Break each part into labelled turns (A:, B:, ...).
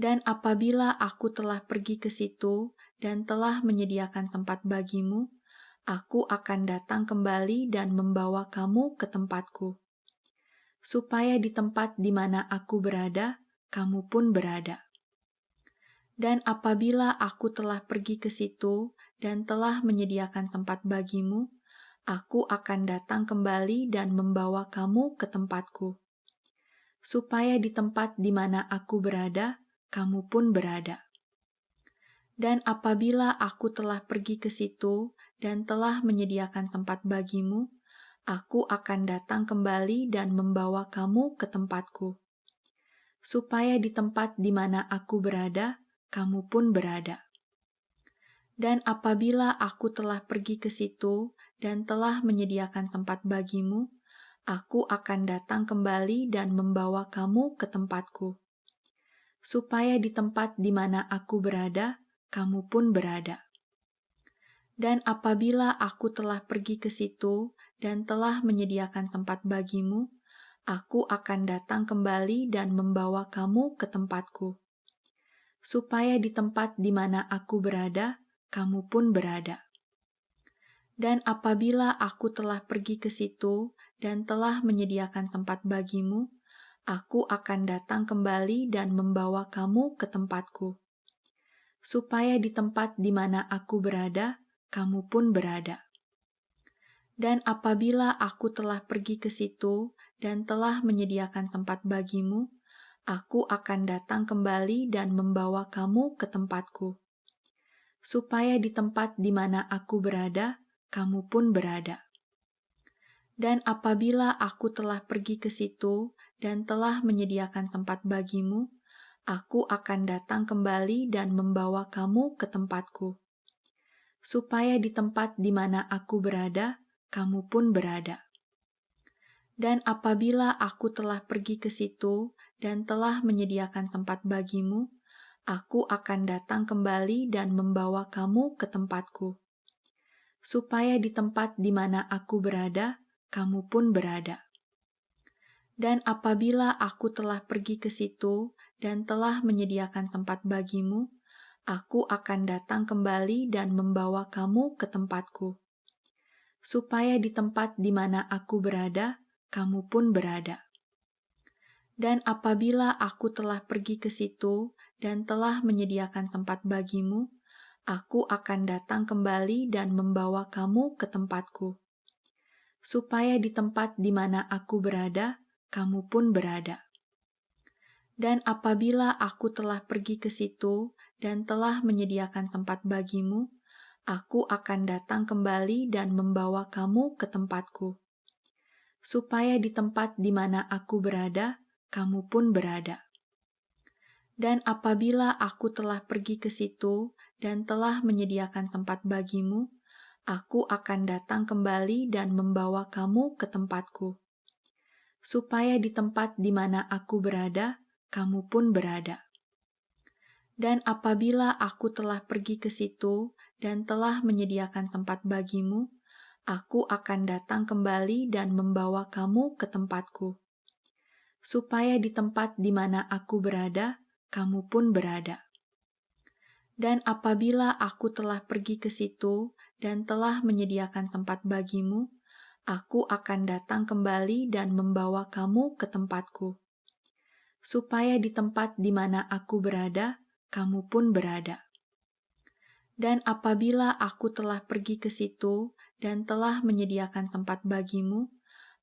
A: Dan apabila aku telah pergi ke situ dan telah menyediakan tempat bagimu, aku akan datang kembali dan membawa kamu ke tempatku, supaya di tempat di mana aku berada, kamu pun berada. Dan apabila aku telah pergi ke situ dan telah menyediakan tempat bagimu, aku akan datang kembali dan membawa kamu ke tempatku, supaya di tempat di mana aku berada, kamu pun berada. Dan apabila aku telah pergi ke situ dan telah menyediakan tempat bagimu, aku akan datang kembali dan membawa kamu ke tempatku, supaya di tempat di mana aku berada, kamu pun berada. Dan apabila aku telah pergi ke situ dan telah menyediakan tempat bagimu, aku akan datang kembali dan membawa kamu ke tempatku, supaya di tempat di mana aku berada, kamu pun berada. Dan apabila aku telah pergi ke situ dan telah menyediakan tempat bagimu, aku akan datang kembali dan membawa kamu ke tempatku, supaya di tempat di mana aku berada, kamu pun berada. Dan apabila aku telah pergi ke situ dan telah menyediakan tempat bagimu, aku akan datang kembali dan membawa kamu ke tempatku, supaya di tempat di mana aku berada, kamu pun berada. Dan apabila aku telah pergi ke situ dan telah menyediakan tempat bagimu, aku akan datang kembali dan membawa kamu ke tempatku, supaya di tempat di mana aku berada, kamu pun berada. Dan apabila aku telah pergi ke situ dan telah menyediakan tempat bagimu, aku akan datang kembali dan membawa kamu ke tempatku, supaya di tempat di mana aku berada, kamu pun berada. Dan apabila aku telah pergi ke situ dan telah menyediakan tempat bagimu, aku akan datang kembali dan membawa kamu ke tempatku, supaya di tempat di mana aku berada, kamu pun berada. Dan apabila aku telah pergi ke situ dan telah menyediakan tempat bagimu, aku akan datang kembali dan membawa kamu ke tempatku, supaya di tempat di mana aku berada, kamu pun berada. Dan apabila aku telah pergi ke situ dan telah menyediakan tempat bagimu, aku akan datang kembali dan membawa kamu ke tempatku, supaya di tempat di mana aku berada, kamu pun berada. Dan apabila aku telah pergi ke situ dan telah menyediakan tempat bagimu, aku akan datang kembali dan membawa kamu ke tempatku, supaya di tempat di mana aku berada, kamu pun berada. Dan apabila aku telah pergi ke situ dan telah menyediakan tempat bagimu, aku akan datang kembali dan membawa kamu ke tempatku, supaya di tempat di mana aku berada, kamu pun berada. Dan apabila aku telah pergi ke situ dan telah menyediakan tempat bagimu, aku akan datang kembali dan membawa kamu ke tempatku, supaya di tempat di mana aku berada, kamu pun berada. Dan apabila aku telah pergi ke situ dan telah menyediakan tempat bagimu, aku akan datang kembali dan membawa kamu ke tempatku, supaya di tempat di mana aku berada, kamu pun berada. Dan apabila aku telah pergi ke situ dan telah menyediakan tempat bagimu,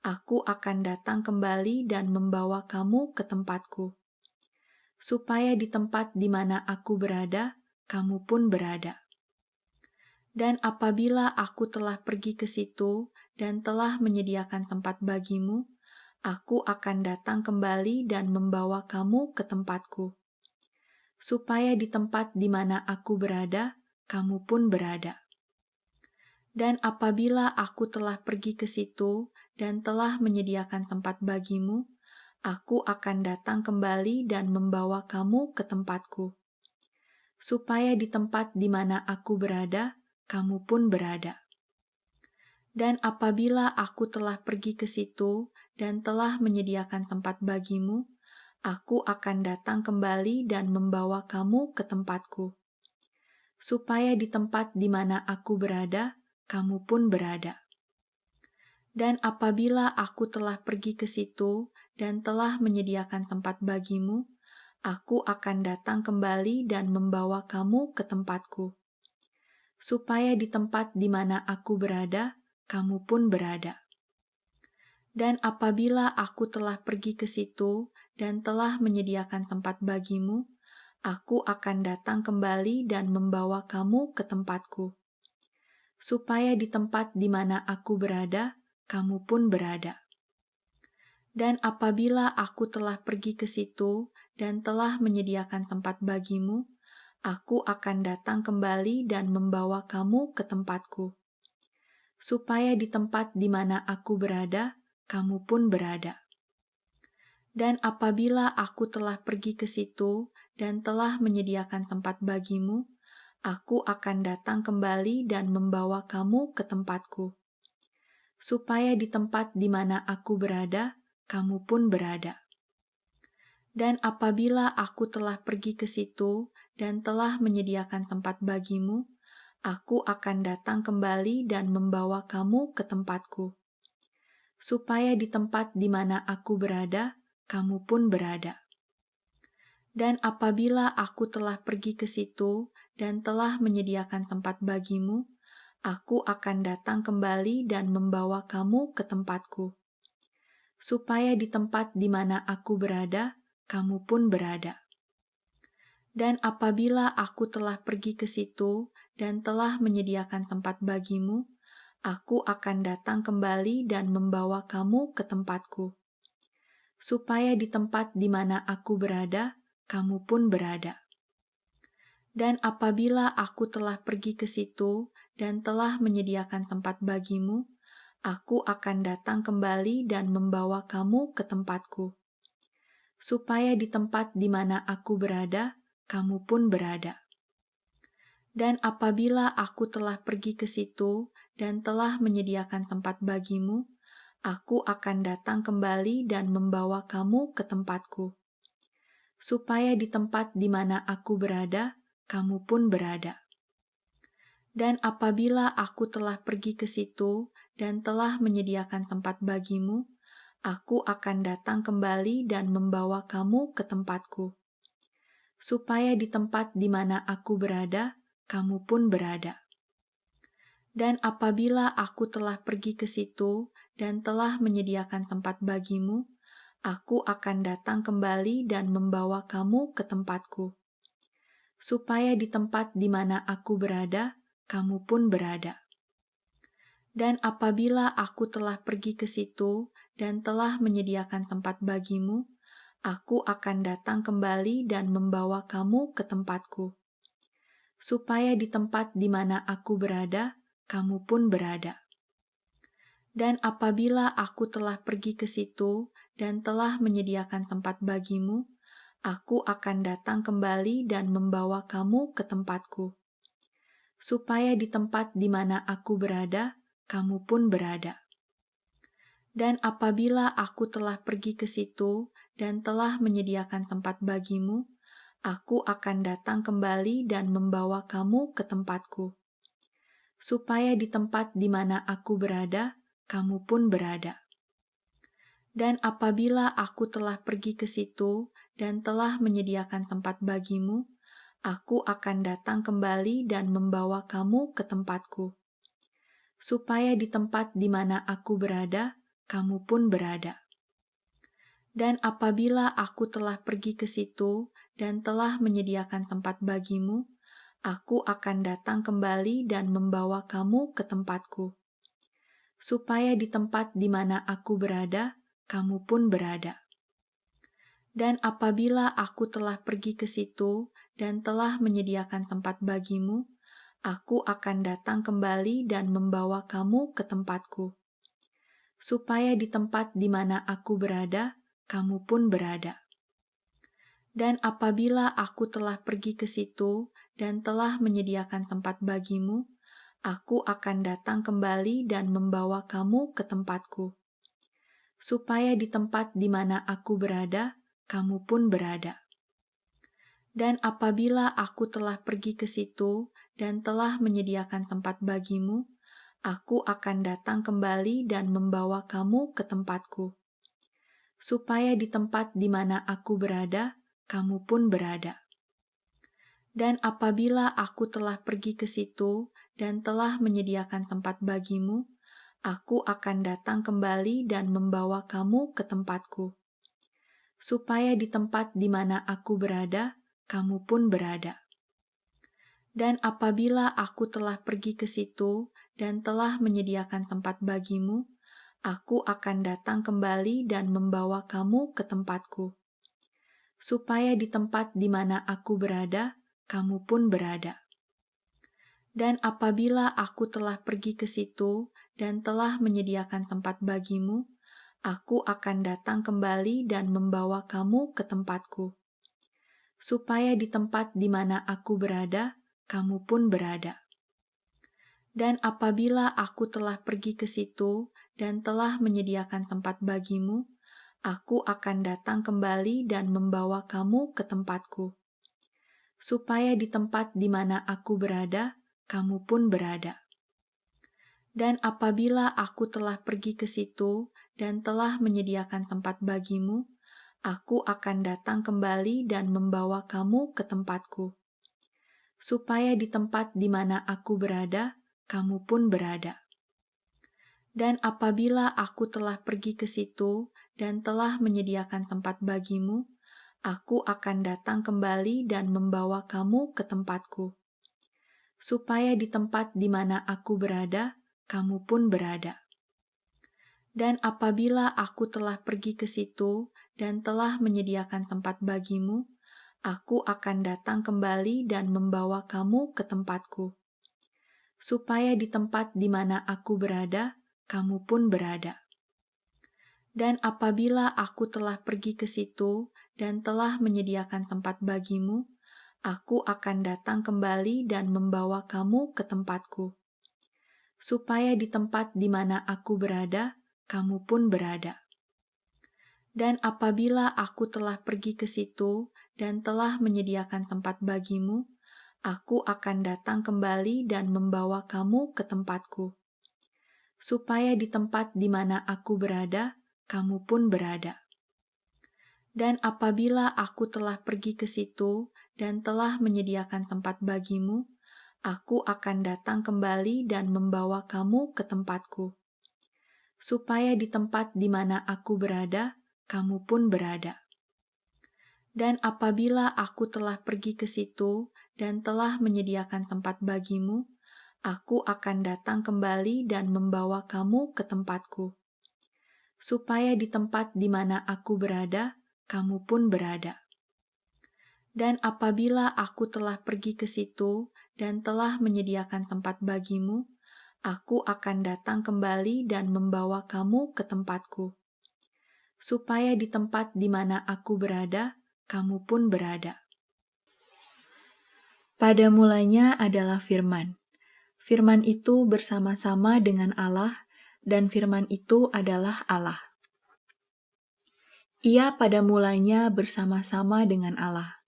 A: aku akan datang kembali dan membawa kamu ke tempatku, supaya di tempat di mana aku berada, kamu pun berada. Dan apabila aku telah pergi ke situ dan telah menyediakan tempat bagimu, aku akan datang kembali dan membawa kamu ke tempatku, supaya di tempat di mana aku berada, kamu pun berada. Dan apabila aku telah pergi ke situ dan telah menyediakan tempat bagimu, aku akan datang kembali dan membawa kamu ke tempatku, supaya di tempat di mana aku berada, kamu pun berada. Dan apabila aku telah pergi ke situ dan telah menyediakan tempat bagimu, aku akan datang kembali dan membawa kamu ke tempatku, supaya di tempat di mana aku berada, kamu pun berada. Dan apabila aku telah pergi ke situ dan telah menyediakan tempat bagimu, aku akan datang kembali dan membawa kamu ke tempatku, supaya di tempat di mana aku berada, kamu pun berada. Dan apabila aku telah pergi ke situ dan telah menyediakan tempat bagimu, aku akan datang kembali dan membawa kamu ke tempatku, supaya di tempat di mana aku berada, kamu pun berada. Dan apabila aku telah pergi ke situ dan telah menyediakan tempat bagimu, aku akan datang kembali dan membawa kamu ke tempatku, supaya di tempat di mana aku berada, kamu pun berada. Dan apabila aku telah pergi ke situ dan telah menyediakan tempat bagimu, aku akan datang kembali dan membawa kamu ke tempatku, supaya di tempat di mana aku berada, kamu pun berada. Dan apabila aku telah pergi ke situ dan telah menyediakan tempat bagimu, aku akan datang kembali dan membawa kamu ke tempatku, supaya di tempat di mana aku berada, kamu pun berada. Dan apabila aku telah pergi ke situ dan telah menyediakan tempat bagimu, aku akan datang kembali dan membawa kamu ke tempatku, supaya di tempat di mana aku berada, kamu pun berada. Dan apabila aku telah pergi ke situ dan telah menyediakan tempat bagimu, aku akan datang kembali dan membawa kamu ke tempatku, supaya di tempat di mana aku berada, kamu pun berada. Dan apabila aku telah pergi ke situ dan telah menyediakan tempat bagimu, aku akan datang kembali dan membawa kamu ke tempatku, supaya di tempat di mana aku berada, kamu pun berada. Dan apabila aku telah pergi ke situ dan telah menyediakan tempat bagimu, aku akan datang kembali dan membawa kamu ke tempatku, supaya di tempat di mana aku berada, kamu pun berada. Dan apabila aku telah pergi ke situ dan telah menyediakan tempat bagimu, aku akan datang kembali dan membawa kamu ke tempatku, supaya di tempat di mana aku berada, kamu pun berada. Dan apabila aku telah pergi ke situ dan telah menyediakan tempat bagimu, aku akan datang kembali dan membawa kamu ke tempatku, supaya di tempat di mana aku berada, kamu pun berada. Dan apabila aku telah pergi ke situ dan telah menyediakan tempat bagimu, aku akan datang kembali dan membawa kamu ke tempatku, supaya di tempat di mana aku berada, kamu pun berada. Dan apabila aku telah pergi ke situ dan telah menyediakan tempat bagimu, aku akan datang kembali dan membawa kamu ke tempatku, supaya di tempat di mana aku berada, kamu pun berada. Dan apabila aku telah pergi ke situ dan telah menyediakan tempat bagimu, aku akan datang kembali dan membawa kamu ke tempatku, supaya di tempat di mana aku berada, kamu pun berada. Dan apabila aku telah pergi ke situ dan telah menyediakan tempat bagimu, aku akan datang kembali dan membawa kamu ke tempatku, supaya di tempat di mana aku berada, kamu pun berada. Dan apabila aku telah pergi ke situ dan telah menyediakan tempat bagimu, aku akan datang kembali dan membawa kamu ke tempatku, supaya di tempat di mana aku berada, kamu pun berada. Dan apabila aku telah pergi ke situ dan telah menyediakan tempat bagimu, aku akan datang kembali dan membawa kamu ke tempatku, supaya di tempat di mana aku berada, kamu pun berada. Dan apabila aku telah pergi ke situ dan telah menyediakan tempat bagimu, aku akan datang kembali dan membawa kamu ke tempatku, supaya di tempat di mana aku berada, kamu pun berada. Dan apabila aku telah pergi ke situ dan telah menyediakan tempat bagimu, aku akan datang kembali dan membawa kamu ke tempatku, supaya di tempat di mana aku berada, kamu pun berada. Dan apabila aku telah pergi ke situ dan telah menyediakan tempat bagimu, aku akan datang kembali dan membawa kamu ke tempatku, supaya di tempat di mana aku berada, kamu pun berada. Dan apabila aku telah pergi ke situ dan telah menyediakan tempat bagimu, aku akan datang kembali dan membawa kamu ke tempatku, supaya di tempat di mana aku berada, kamu pun berada. Dan apabila aku telah pergi ke situ dan telah menyediakan tempat bagimu, aku akan datang kembali dan membawa kamu ke tempatku, supaya di tempat di mana aku berada, kamu pun berada. Dan apabila aku telah pergi ke situ dan telah menyediakan tempat bagimu, aku akan datang kembali dan membawa kamu ke tempatku, supaya di tempat di mana aku berada, kamu pun berada. Dan apabila aku telah pergi ke situ dan telah menyediakan tempat bagimu, aku akan datang kembali dan membawa kamu ke tempatku, supaya di tempat di mana aku berada, kamu pun berada. Dan apabila aku telah pergi ke situ dan telah menyediakan tempat bagimu, aku akan datang kembali dan membawa kamu ke tempatku, supaya di tempat di mana aku berada, kamu pun berada. Dan apabila aku telah pergi ke situ dan telah menyediakan tempat bagimu, aku akan datang kembali dan membawa kamu ke tempatku, supaya di tempat di mana aku berada, kamu pun berada. Dan apabila aku telah pergi ke situ dan telah menyediakan tempat bagimu, aku akan datang kembali dan membawa kamu ke tempatku, supaya di tempat di mana aku berada, kamu pun berada. Dan apabila aku telah pergi ke situ dan telah menyediakan tempat bagimu, aku akan datang kembali dan membawa kamu ke tempatku, supaya di tempat di mana aku berada, kamu pun berada. Dan apabila aku telah pergi ke situ dan telah menyediakan tempat bagimu, aku akan datang kembali dan membawa kamu ke tempatku, supaya di tempat di mana aku berada, kamu pun berada. Dan apabila aku telah pergi ke situ dan telah menyediakan tempat bagimu, aku akan datang kembali dan membawa kamu ke tempatku, supaya di tempat di mana aku berada, kamu pun berada. Dan apabila aku telah pergi ke situ dan telah menyediakan tempat bagimu, aku akan datang kembali dan membawa kamu ke tempatku, supaya di tempat di mana aku berada, kamu pun berada. Pada mulanya adalah firman. Firman itu bersama-sama dengan Allah, dan firman itu adalah Allah. Ia pada mulanya bersama-sama dengan Allah.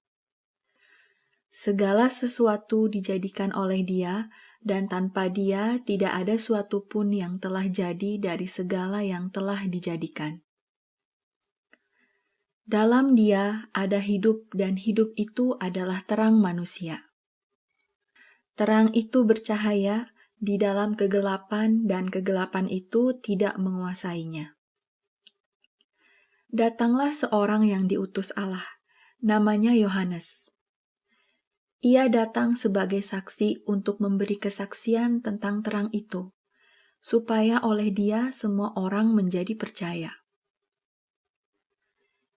A: Segala sesuatu dijadikan oleh Dia, dan tanpa Dia tidak ada suatu pun yang telah jadi dari segala yang telah dijadikan. Dalam Dia ada hidup, dan hidup itu adalah terang manusia. Terang itu bercahaya di dalam kegelapan, dan kegelapan itu tidak menguasainya. Datanglah seorang yang diutus Allah, namanya Yohanes. Ia datang sebagai saksi untuk memberi kesaksian tentang terang itu, supaya oleh Dia semua orang menjadi percaya.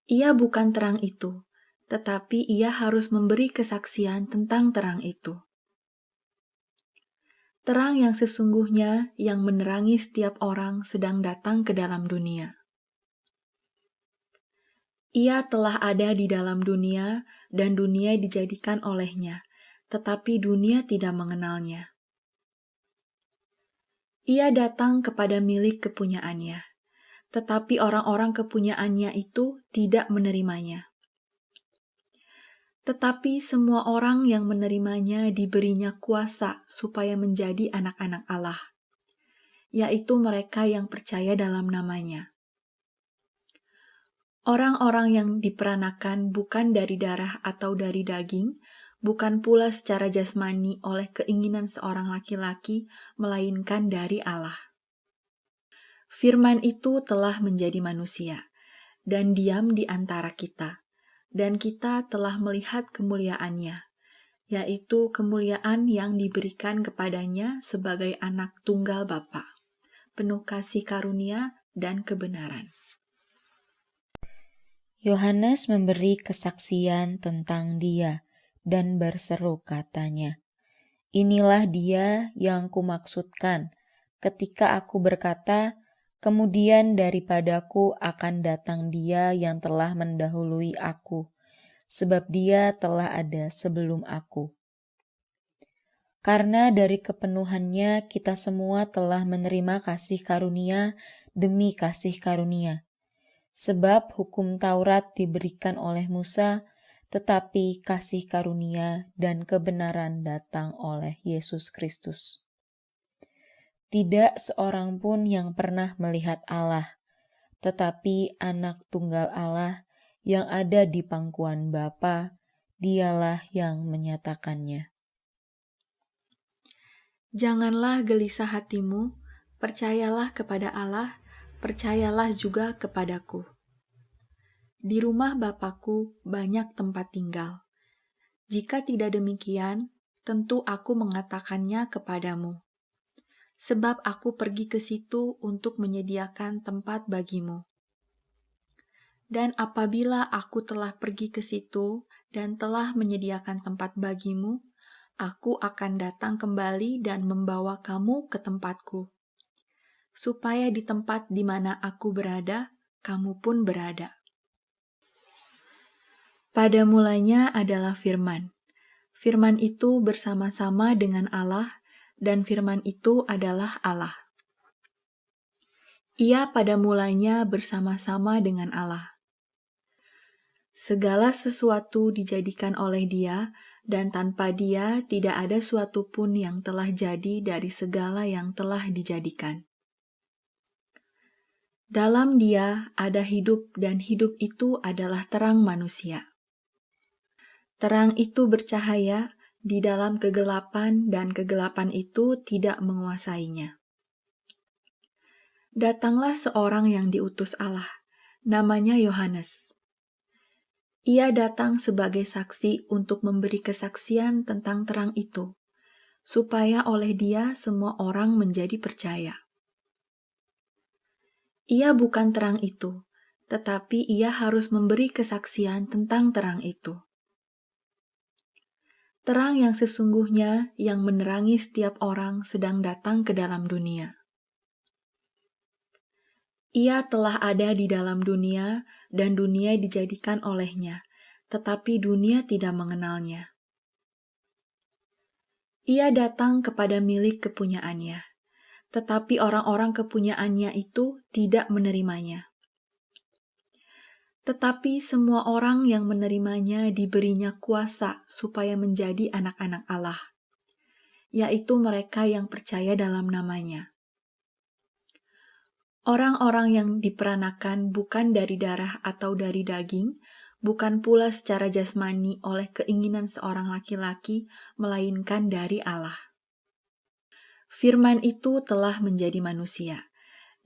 A: Ia bukan terang itu, tetapi ia harus memberi kesaksian tentang terang itu. Terang yang sesungguhnya yang menerangi setiap orang sedang datang ke dalam dunia. Ia telah ada di dalam dunia, dan dunia dijadikan olehnya, tetapi dunia tidak mengenalnya. Ia datang kepada milik kepunyaannya, tetapi orang-orang kepunyaannya itu tidak menerimanya. Tetapi semua orang yang menerimanya diberinya kuasa supaya menjadi anak-anak Allah, yaitu mereka yang percaya dalam namanya. Orang-orang yang diperanakan bukan dari darah atau dari daging, bukan pula secara jasmani oleh keinginan seorang laki-laki, melainkan dari Allah. Firman itu telah menjadi manusia, dan diam di antara kita, dan kita telah melihat kemuliaannya, yaitu kemuliaan yang diberikan kepadanya sebagai anak tunggal Bapa, penuh kasih karunia dan kebenaran.
B: Yohanes memberi kesaksian tentang Dia dan berseru katanya, "Inilah Dia yang kumaksudkan ketika aku berkata, kemudian daripadaku akan datang Dia yang telah mendahului aku, sebab Dia telah ada sebelum aku." Karena dari kepenuhannya kita semua telah menerima kasih karunia demi kasih karunia. Sebab hukum Taurat diberikan oleh Musa, tetapi kasih karunia dan kebenaran datang oleh Yesus Kristus. Tidak seorang pun yang pernah melihat Allah, tetapi anak tunggal Allah yang ada di pangkuan Bapa, dialah yang menyatakannya.
A: Janganlah gelisah hatimu, percayalah kepada Allah, percayalah juga kepadaku. Di rumah Bapakku banyak tempat tinggal. Jika tidak demikian, tentu aku mengatakannya kepadamu. Sebab aku pergi ke situ untuk menyediakan tempat bagimu. Dan apabila aku telah pergi ke situ dan telah menyediakan tempat bagimu, aku akan datang kembali dan membawa kamu ke tempatku, supaya di tempat di mana aku berada, kamu pun berada. Pada mulanya adalah Firman. Firman itu bersama-sama dengan Allah, dan Firman itu adalah Allah. Ia pada mulanya bersama-sama dengan Allah. Segala sesuatu dijadikan oleh Dia, dan tanpa Dia tidak ada suatu pun yang telah jadi dari segala yang telah dijadikan. Dalam Dia ada hidup, dan hidup itu adalah terang manusia. Terang itu bercahaya di dalam kegelapan, dan kegelapan itu tidak menguasainya. Datanglah seorang yang diutus Allah, namanya Yohanes. Ia datang sebagai saksi untuk memberi kesaksian tentang terang itu, supaya oleh Dia semua orang menjadi percaya. Ia bukan terang itu, tetapi ia harus memberi kesaksian tentang terang itu. Terang yang sesungguhnya yang menerangi setiap orang sedang datang ke dalam dunia. Ia telah ada di dalam dunia, dan dunia dijadikan olehnya, tetapi dunia tidak mengenalnya. Ia datang kepada milik kepunyaannya, tetapi orang-orang kepunyaannya itu tidak menerimanya. Tetapi semua orang yang menerimanya diberinya kuasa supaya menjadi anak-anak Allah, yaitu mereka yang percaya dalam namanya. Orang-orang yang diperanakan bukan dari darah atau dari daging, bukan pula secara jasmani oleh keinginan seorang laki-laki, melainkan dari Allah. Firman itu telah menjadi manusia,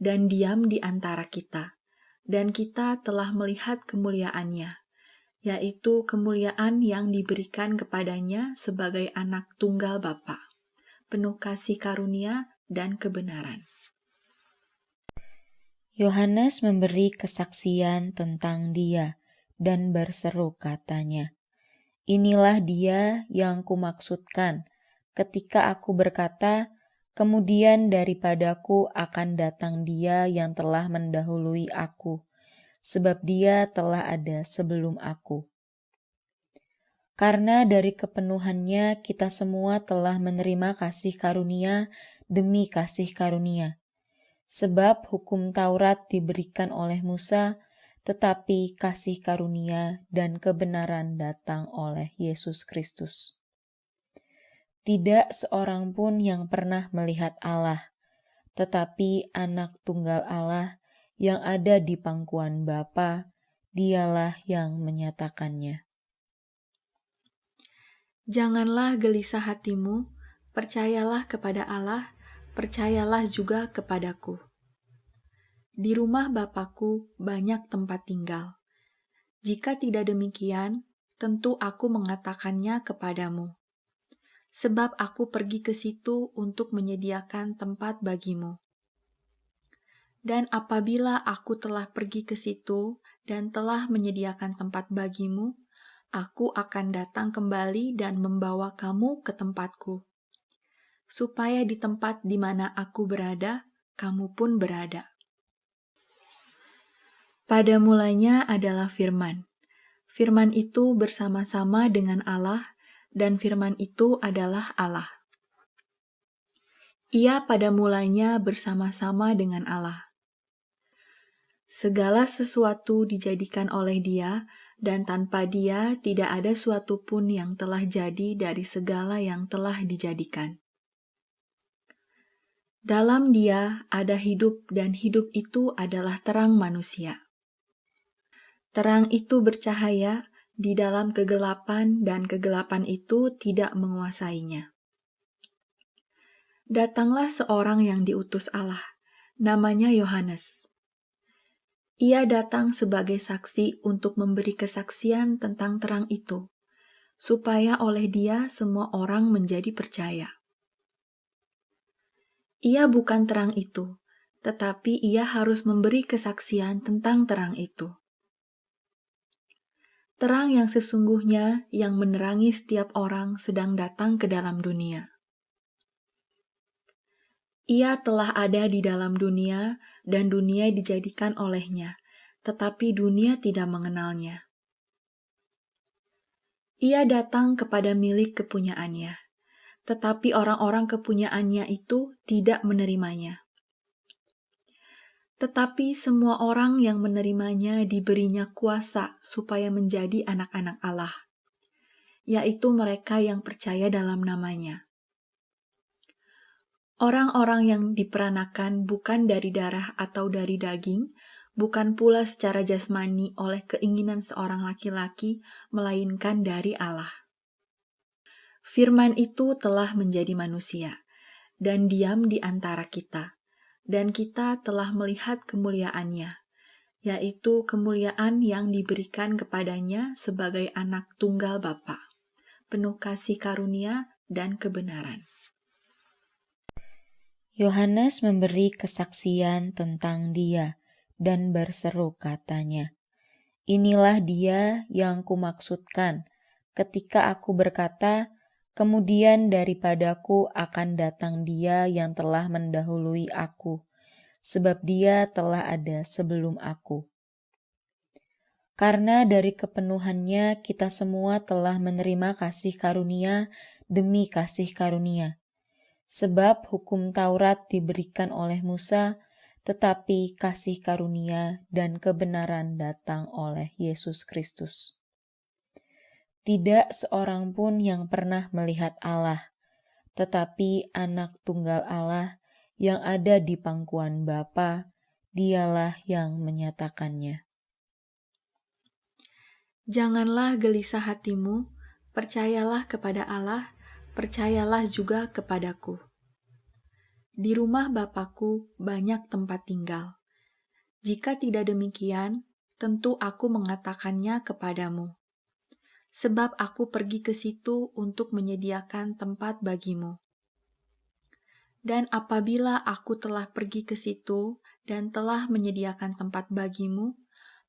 A: dan diam di antara kita, dan kita telah melihat kemuliaannya, yaitu kemuliaan yang diberikan kepadanya sebagai anak tunggal Bapa, penuh kasih karunia dan kebenaran.
B: Yohanes memberi kesaksian tentang Dia dan berseru katanya, "Inilah Dia yang kumaksudkan ketika aku berkata, kemudian daripadaku akan datang Dia yang telah mendahului aku, sebab Dia telah ada sebelum aku." Karena dari kepenuhannya kita semua telah menerima kasih karunia demi kasih karunia. Sebab hukum Taurat diberikan oleh Musa, tetapi kasih karunia dan kebenaran datang oleh Yesus Kristus. Tidak seorang pun yang pernah melihat Allah, tetapi Anak Tunggal Allah yang ada di pangkuan Bapa, Dialah yang menyatakannya.
A: Janganlah gelisah hatimu, percayalah kepada Allah, percayalah juga kepadaku. Di rumah Bapakku banyak tempat tinggal. Jika tidak demikian, tentu aku mengatakannya kepadamu. Sebab aku pergi ke situ untuk menyediakan tempat bagimu. Dan apabila aku telah pergi ke situ dan telah menyediakan tempat bagimu, aku akan datang kembali dan membawa kamu ke tempatku, supaya di tempat di mana aku berada, kamu pun berada. Pada mulanya adalah Firman. Firman itu bersama-sama dengan Allah, dan Firman itu adalah Allah. Ia pada mulanya bersama-sama dengan Allah. Segala sesuatu dijadikan oleh Dia, dan tanpa Dia tidak ada suatu pun yang telah jadi dari segala yang telah dijadikan. Dalam Dia ada hidup, dan hidup itu adalah terang manusia. Terang itu bercahaya di dalam kegelapan, dan kegelapan itu tidak menguasainya. Datanglah seorang yang diutus Allah, namanya Yohanes. Ia datang sebagai saksi untuk memberi kesaksian tentang terang itu, supaya oleh Dia semua orang menjadi percaya. Ia bukan terang itu, tetapi Ia harus memberi kesaksian tentang terang itu. Terang yang sesungguhnya yang menerangi setiap orang sedang datang ke dalam dunia. Ia telah ada di dalam dunia, dan dunia dijadikan olehnya, tetapi dunia tidak mengenalnya. Ia datang kepada milik kepunyaannya, tetapi orang-orang kepunyaannya itu tidak menerimanya. Tetapi semua orang yang menerimanya diberinya kuasa supaya menjadi anak-anak Allah, yaitu mereka yang percaya dalam namanya. Orang-orang yang diperanakan bukan dari darah atau dari daging, bukan pula secara jasmani oleh keinginan seorang laki-laki, melainkan dari Allah. Firman itu telah menjadi manusia, dan diam di antara kita, dan kita telah melihat kemuliaannya, yaitu kemuliaan yang diberikan kepadanya sebagai Anak Tunggal Bapa, penuh kasih karunia dan kebenaran.
B: Yohanes memberi kesaksian tentang Dia dan berseru katanya, "Inilah Dia yang kumaksudkan ketika aku berkata, kemudian daripadaku akan datang Dia yang telah mendahului aku, sebab Dia telah ada sebelum aku." Karena dari kepenuhannya kita semua telah menerima kasih karunia demi kasih karunia. Sebab hukum Taurat diberikan oleh Musa, tetapi kasih karunia dan kebenaran datang oleh Yesus Kristus. Tidak seorang pun yang pernah melihat Allah, tetapi Anak Tunggal Allah yang ada di pangkuan Bapa, Dialah yang menyatakannya.
A: Janganlah gelisah hatimu, percayalah kepada Allah, percayalah juga kepadaku. Di rumah Bapakku banyak tempat tinggal. Jika tidak demikian, tentu aku mengatakannya kepadamu. Sebab aku pergi ke situ untuk menyediakan tempat bagimu. Dan apabila aku telah pergi ke situ dan telah menyediakan tempat bagimu,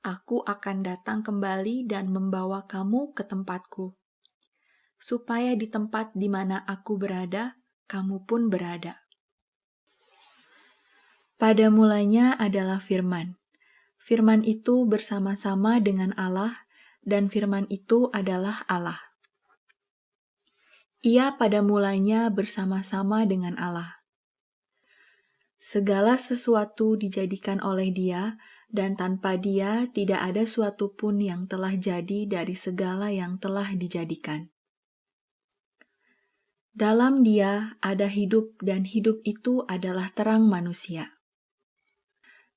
A: aku akan datang kembali dan membawa kamu ke tempatku, supaya di tempat di mana aku berada, kamu pun berada. Pada mulanya adalah Firman. Firman itu bersama-sama dengan Allah, dan Firman itu adalah Allah. Ia pada mulanya bersama-sama dengan Allah. Segala sesuatu dijadikan oleh Dia, dan tanpa Dia tidak ada suatu pun yang telah jadi dari segala yang telah dijadikan. Dalam Dia ada hidup, dan hidup itu adalah terang manusia.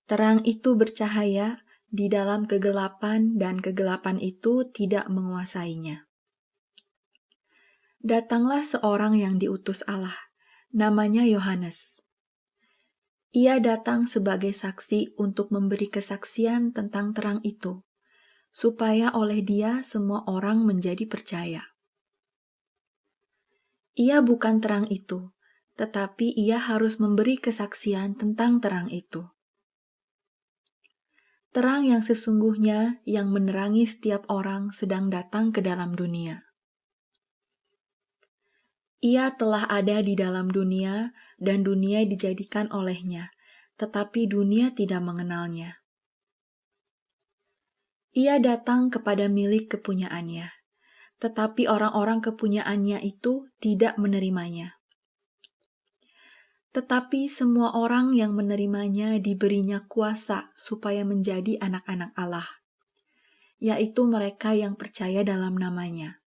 A: Terang itu bercahaya di dalam kegelapan, dan kegelapan itu tidak menguasainya. Datanglah seorang yang diutus Allah, namanya Yohanes. Ia datang sebagai saksi untuk memberi kesaksian tentang terang itu, supaya oleh Dia semua orang menjadi percaya. Ia bukan terang itu, tetapi Ia harus memberi kesaksian tentang terang itu. Terang yang sesungguhnya yang menerangi setiap orang sedang datang ke dalam dunia. Ia telah ada di dalam dunia, dan dunia dijadikan olehnya, tetapi dunia tidak mengenalnya. Ia datang kepada milik kepunyaannya, tetapi orang-orang kepunyaannya itu tidak menerimanya. Tetapi semua orang yang menerimanya diberinya kuasa supaya menjadi anak-anak Allah, yaitu mereka yang percaya dalam namanya.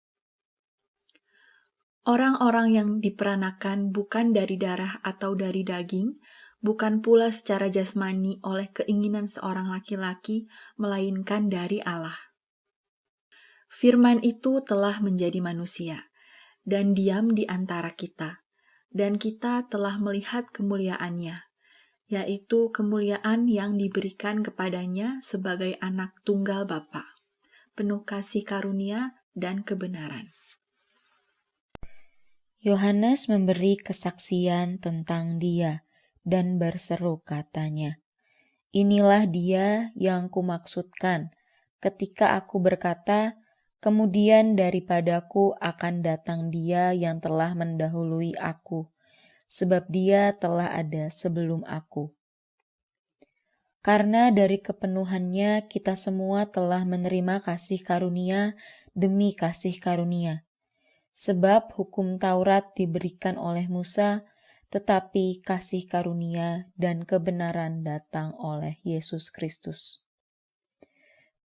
A: Orang-orang yang diperanakan bukan dari darah atau dari daging, bukan pula secara jasmani oleh keinginan seorang laki-laki, melainkan dari Allah. Firman itu telah menjadi manusia, dan diam di antara kita, dan kita telah melihat kemuliaannya, yaitu kemuliaan yang diberikan kepadanya sebagai anak tunggal Bapa, penuh kasih karunia dan kebenaran.
B: Yohanes memberi kesaksian tentang Dia dan berseru katanya, "Inilah Dia yang kumaksudkan ketika aku berkata, kemudian daripadaku akan datang Dia yang telah mendahului aku, sebab Dia telah ada sebelum aku." Karena dari kepenuhannya kita semua telah menerima kasih karunia demi kasih karunia. Sebab hukum Taurat diberikan oleh Musa, tetapi kasih karunia dan kebenaran datang oleh Yesus Kristus.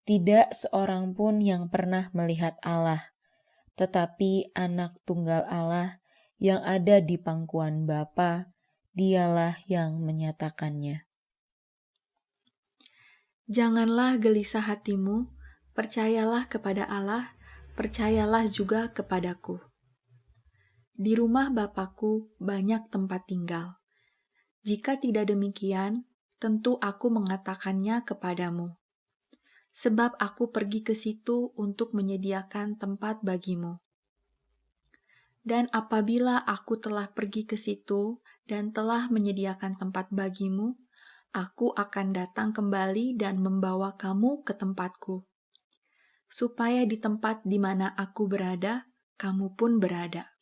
B: Tidak seorang pun yang pernah melihat Allah, tetapi Anak Tunggal Allah yang ada di pangkuan Bapa, Dialah yang menyatakannya.
A: Janganlah gelisah hatimu, percayalah kepada Allah, percayalah juga kepadaku. Di rumah Bapakku banyak tempat tinggal. Jika tidak demikian, tentu aku mengatakannya kepadamu. Sebab aku pergi ke situ untuk menyediakan tempat bagimu. Dan apabila aku telah pergi ke situ dan telah menyediakan tempat bagimu, aku akan datang kembali dan membawa kamu ke tempatku, supaya di tempat di mana aku berada, kamu pun berada.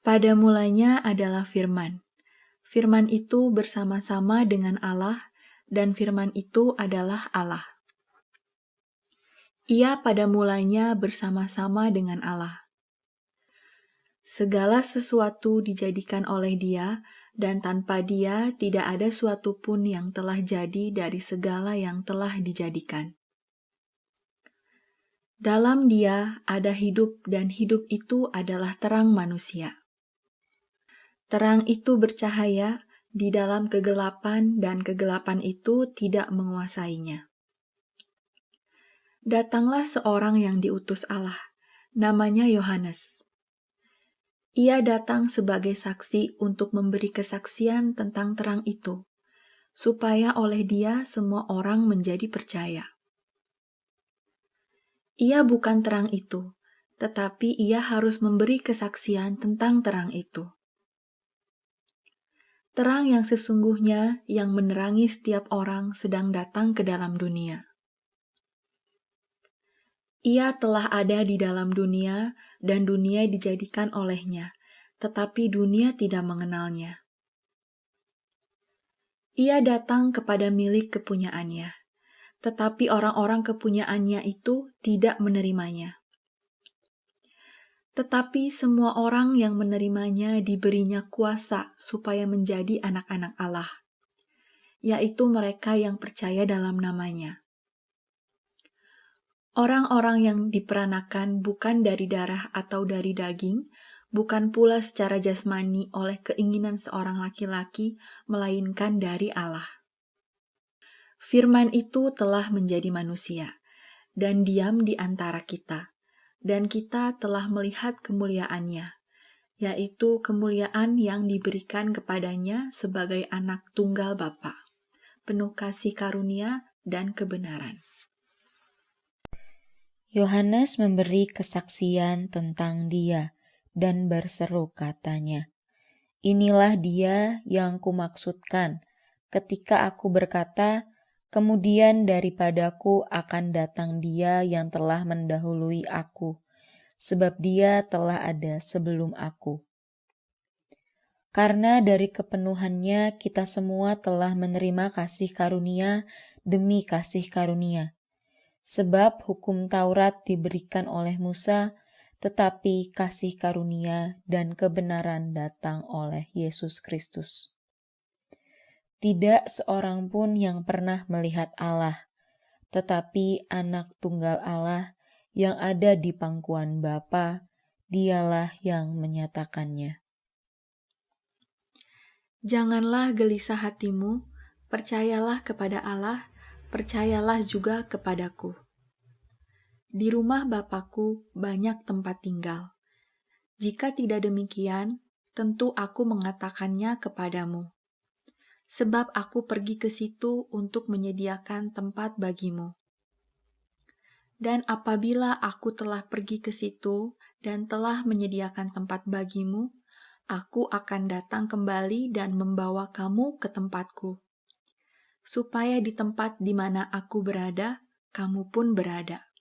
A: Pada mulanya adalah Firman. Firman itu bersama-sama dengan Allah, dan Firman itu adalah Allah. Ia pada mulanya bersama-sama dengan Allah. Segala sesuatu dijadikan oleh Dia, dan tanpa Dia tidak ada suatu pun yang telah jadi dari segala yang telah dijadikan. Dalam Dia ada hidup, dan hidup itu adalah terang manusia. Terang itu bercahaya di dalam kegelapan, dan kegelapan itu tidak menguasainya. Datanglah seorang yang diutus Allah, namanya Yohanes. Ia datang sebagai saksi untuk memberi kesaksian tentang terang itu, supaya oleh Dia semua orang menjadi percaya. Ia bukan terang itu, tetapi Ia harus memberi kesaksian tentang terang itu. Terang yang sesungguhnya yang menerangi setiap orang sedang datang ke dalam dunia. Ia telah ada di dalam dunia, dan dunia dijadikan olehnya, tetapi dunia tidak mengenalnya. Ia datang kepada milik kepunyaannya, tetapi orang-orang kepunyaannya itu tidak menerimanya. Tetapi semua orang yang menerimanya diberinya kuasa supaya menjadi anak-anak Allah, yaitu mereka yang percaya dalam nama-Nya. Orang-orang yang diperanakan bukan dari darah atau dari daging, bukan pula secara jasmani oleh keinginan seorang laki-laki, melainkan dari Allah. Firman itu telah menjadi manusia dan diam di antara kita, dan kita telah melihat kemuliaan-Nya, yaitu kemuliaan yang diberikan kepadanya sebagai anak tunggal Bapa, penuh kasih karunia dan kebenaran.
B: Yohanes memberi kesaksian tentang Dia dan berseru katanya, "Inilah Dia yang kumaksudkan ketika aku berkata, kemudian daripadaku akan datang Dia yang telah mendahului aku, sebab Dia telah ada sebelum aku." Karena dari kepenuhannya kita semua telah menerima kasih karunia demi kasih karunia. Sebab hukum Taurat diberikan oleh Musa, tetapi kasih karunia dan kebenaran datang oleh Yesus Kristus. Tidak seorang pun yang pernah melihat Allah, tetapi anak tunggal Allah yang ada di pangkuan Bapa, Dialah yang menyatakannya.
A: Janganlah gelisah hatimu, percayalah kepada Allah, percayalah juga kepadaku. Di rumah Bapakku banyak tempat tinggal. Jika tidak demikian, tentu aku mengatakannya kepadamu. Sebab aku pergi ke situ untuk menyediakan tempat bagimu. Dan apabila aku telah pergi ke situ dan telah menyediakan tempat bagimu, aku akan datang kembali dan membawa kamu ke tempatku, supaya di tempat di mana aku berada, kamu pun berada.